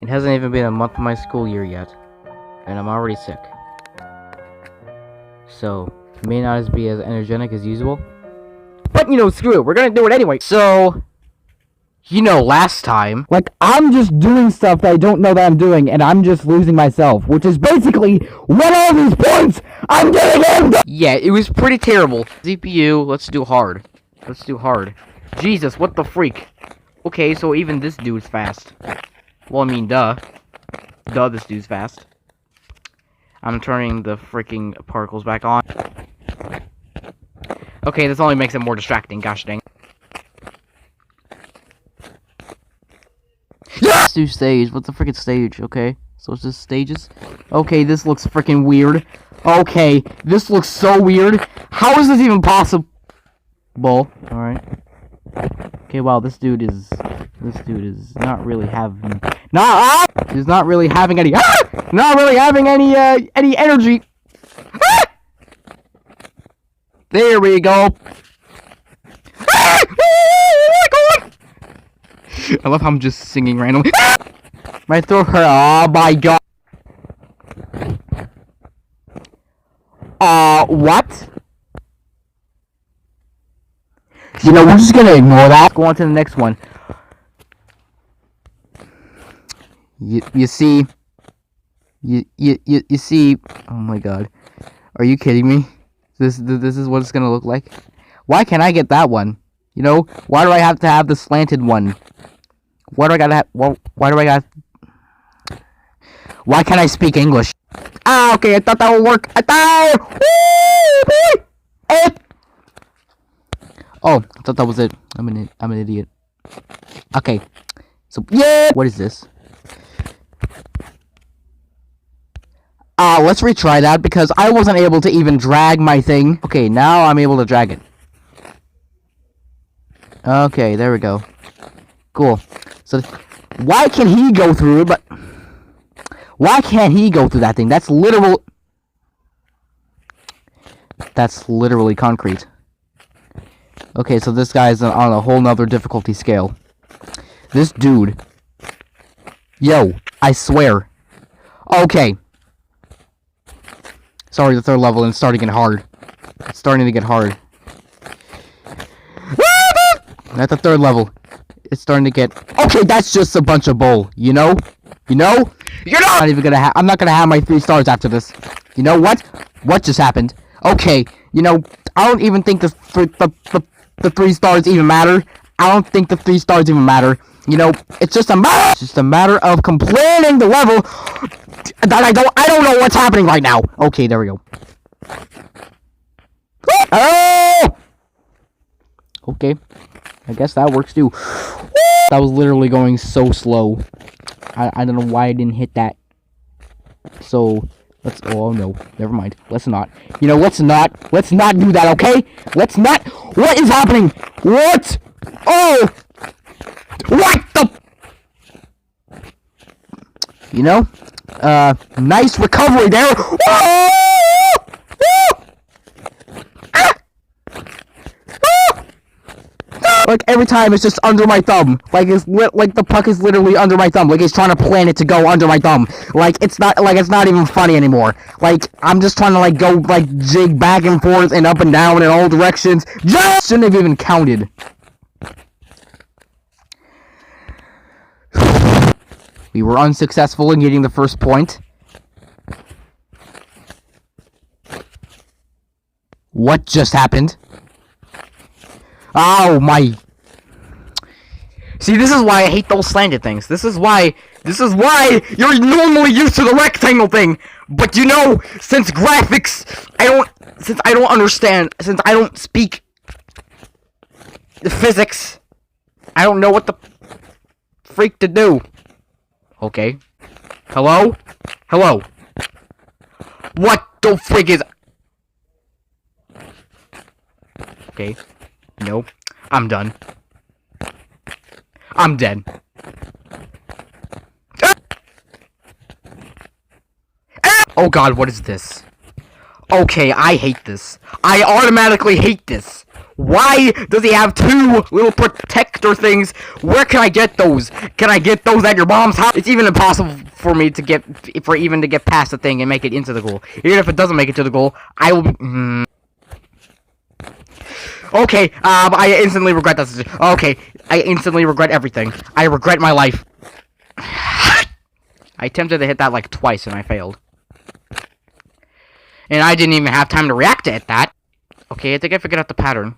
It hasn't even been a month of my school year yet, and I'm already sick. So, it may not be as energetic as usual. But, screw it, we're gonna do it anyway. So, last time... Like, I'm just doing stuff that I don't know that I'm doing, and I'm just losing myself, which is basically what all these points I'm getting in! Yeah, it was pretty terrible. CPU, let's do hard. Let's do hard. Jesus, what the freak? Okay, so even this dude's fast. Well, I mean, duh. Duh, this dude's fast. I'm turning the freaking particles back on. Okay, this only makes it more distracting, gosh dang. Let's do stage. What's the freaking stage? Okay, so it's just stages. Okay, this looks freaking weird. Okay, this looks so weird. How is this even possible? Alright. Okay, wow, this dude is not really having he's not really having any any energy. There we go. I love how I'm just singing randomly. My throat hurt. Oh my god. What? We're just gonna ignore that. Go on to the next one. You see, oh my god. Are you kidding me? This is what it's gonna look like? Why can't I get that one? Why do I have to have the slanted one? Why do I gotta have, why can't I speak English? Ah, okay, I thought that would work. Oh, I thought that was it. I'm an idiot. Okay. So, yeah! What is this? Let's retry that because I wasn't able to even drag my thing. Okay, now I'm able to drag it. Okay, there we go. Cool. So, why can he go through it, but... Why can't he go through that thing? That's literal... That's literally concrete. Okay, so this guy's on a whole nother difficulty scale. This dude... Yo, I swear. Okay. Sorry, the third level, and it's starting to get hard. It's starting to get hard. At the third level, it's starting to get... Okay, that's just a bunch of bull, you know? You're not even gonna I'm not gonna have my 3 stars after this. You know what? What just happened? Okay, I don't even think the 3 stars even matter. I don't think the 3 stars even matter. It's just a matter of completing the level that I don't know what's happening right now. Okay, there we go. Oh! Okay. I guess that works too. That was literally going so slow. I don't know why I didn't hit that. So, oh no, never mind. Let's not. Let's not do that, okay? Let's not. What is happening? What? Oh! What the? Nice recovery there. Like every time it's just under my thumb. Like like the puck is literally under my thumb. Like it's trying to plan it to go under my thumb. Like it's not even funny anymore. Like I'm just trying to go jig back and forth and up and down in all directions. Just shouldn't have even counted. We were unsuccessful in getting the first point. What just happened? Oh my! See, this is why I hate those slanted things. This is why you're normally used to the rectangle thing. But since graphics, since I don't understand, since I don't speak the physics, I don't know what the freak to do. Okay. Hello? Hello? What the freak is... Okay. Nope. I'm done. I'm dead. Oh god, what is this? Okay, I hate this. I automatically hate this. Why does he have 2 little protect reactor things. Where can I get those? Can I get those at your mom's house? It's even impossible for me to get past the thing and make it into the goal. Even if it doesn't make it to the goal, I will. Okay, I instantly regret that decision. Okay, I instantly regret everything. I regret my life. I attempted to hit that like twice and I failed. And I didn't even have time to react to it that. Okay, I think I figured out the pattern.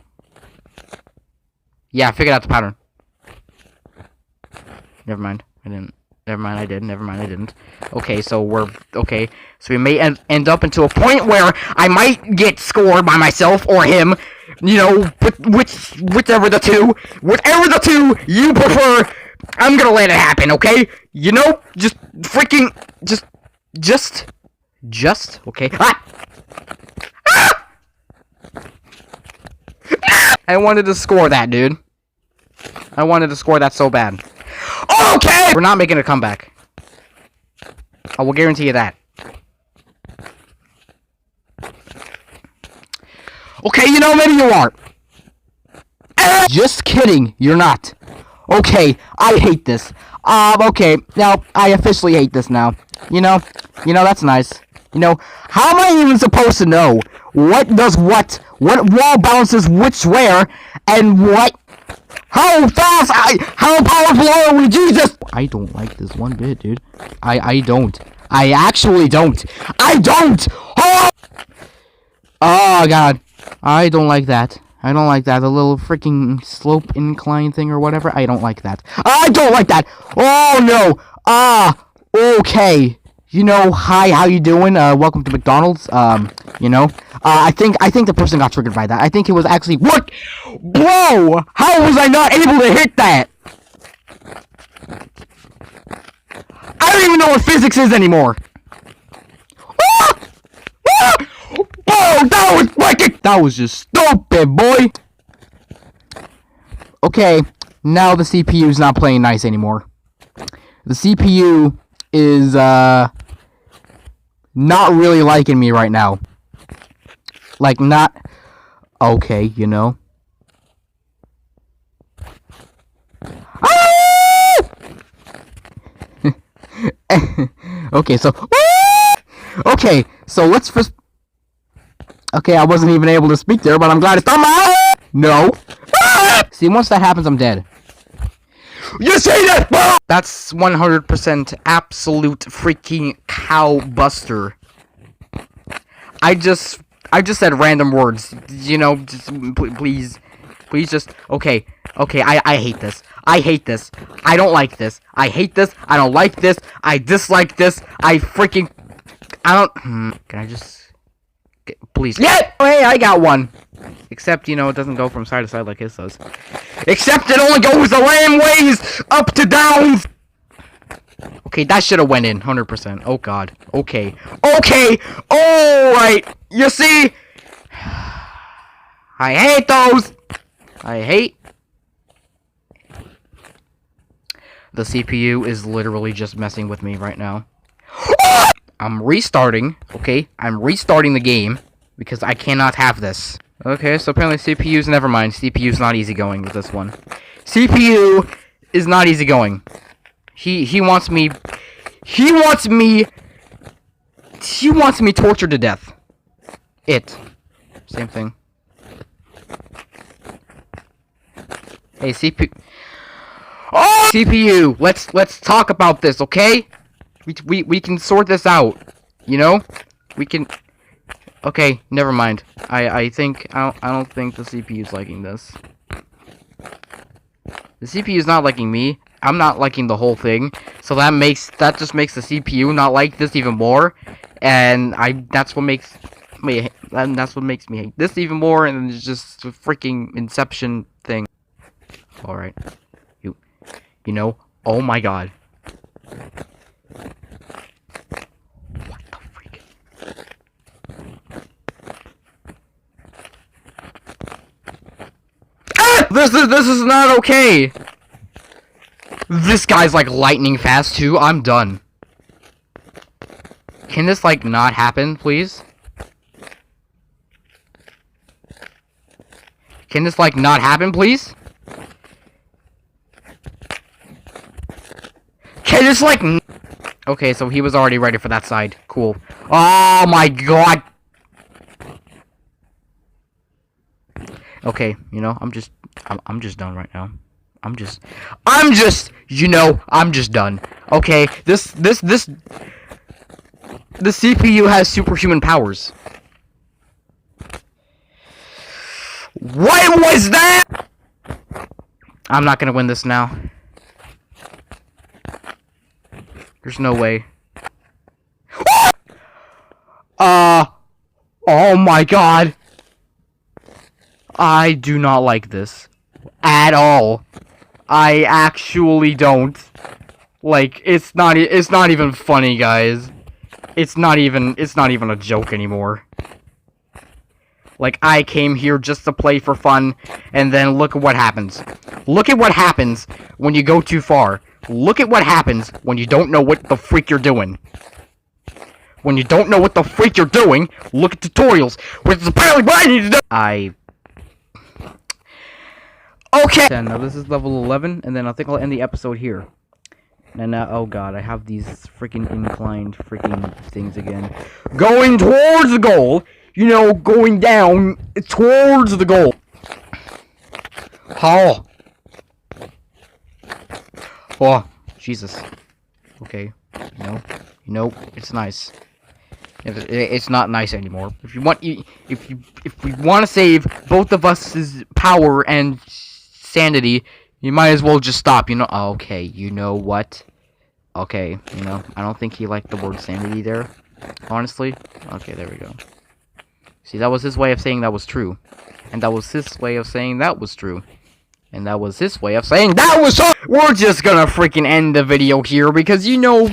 Yeah, I figured out the pattern. Never mind, I didn't. Never mind, I did. Never mind, I didn't. Okay, so okay. So we may end up into a point where I might get scored by myself or him. You know, whichever the two you prefer. I'm gonna let it happen, okay? You know, just freaking, just, okay? Ah! Ah! I wanted to score that, dude. I wanted to score that so bad. Okay! We're not making a comeback. I will guarantee you that. Okay, you know, maybe you are. Just kidding, you're not. Okay, I hate this. Okay, now, I officially hate this now. You know, that's nice. You know, how am I even supposed to know what does what wall bounces which where, and what, how powerful are we, Jesus? I don't like this one bit, dude. I don't. I actually don't. I don't! Oh, God. I don't like that. I don't like that. The little freaking slope incline thing or whatever. I don't like that. I don't like that! Oh, no! Okay. You know, hi, how you doing? Welcome to McDonald's. You know, I think the person got triggered by that. I think it was actually, what? Bro! How was I not able to hit that? I don't even know what physics is anymore. Ah! Ah! Oh, that was just stupid, boy. Okay, now the CPU's not playing nice anymore. The CPU is, not really liking me right now. Like, not... Okay, you know. Okay, so... Okay, so let's first... Okay, I wasn't even able to speak there, but I'm glad it's done. No. See, once that happens, I'm dead. You see that, bro? That's 100% absolute freaking cow buster. I just said random words. You know, just please just okay. I hate this. I hate this. I don't like this. I hate this. I don't like this. I dislike this. I freaking Can I just please? Yeah. Oh, hey, I got one. Except, you know, it doesn't go from side to side like his does. Except it only goes the lamb ways up to downs. Okay, that should have went in 100%. Oh God. Okay. All right. You see, I hate those. I hate. The CPU is literally just messing with me right now. I'm restarting. Okay, I'm restarting the game because I cannot have this. Okay, so apparently CPU's, never mind. CPU's not easygoing with this one. CPU is not easygoing. He wants me tortured to death. Same thing. Hey, CPU. Oh! CPU, let's talk about this, okay? We can sort this out. You know? We can. Okay, never mind. I don't think the CPU's liking this. The CPU's not liking me. I'm not liking the whole thing. So that just makes the CPU not like this even more. And that's what makes me hate this even more, and it's just a freaking Inception thing. Alright. You know, oh my God. What the freak? Ah! This is not okay. This guy's like lightning fast too. I'm done. Can this like not happen, please? Can this like not happen, please? Okay, just like... Okay, so he was already ready for that side. Cool. Oh my god! Okay, you know, I'm just done right now. I'm just, you know, I'm just done. Okay, the CPU has superhuman powers. What was that? I'm not gonna win this now. There's no way. Oh my god. I do not like this. At all. I actually don't. Like, it's not even funny, guys. It's not even a joke anymore. Like, I came here just to play for fun, and then look at what happens. Look at what happens when you go too far. Look at what happens when you don't know what the freak you're doing. When you don't know what the freak you're doing, look at tutorials, which is apparently what I need to do. Okay. Now this is level 11, and then I think I'll end the episode here. And now, oh god, I have these freaking inclined freaking things again. Going towards the goal, you know, going down towards the goal. Oh. Oh, Jesus. Okay. No, it's nice. It's not nice anymore. If we want to save both of us' power and sanity, you might as well just stop, you know. Okay, you know what? Okay, you know, I don't think he liked the word sanity there. Honestly. Okay, there we go. See, that was his way of saying that was true. And that was his way of saying that was true. And that was his way of saying that was so. We're just gonna freaking end the video here because, you know,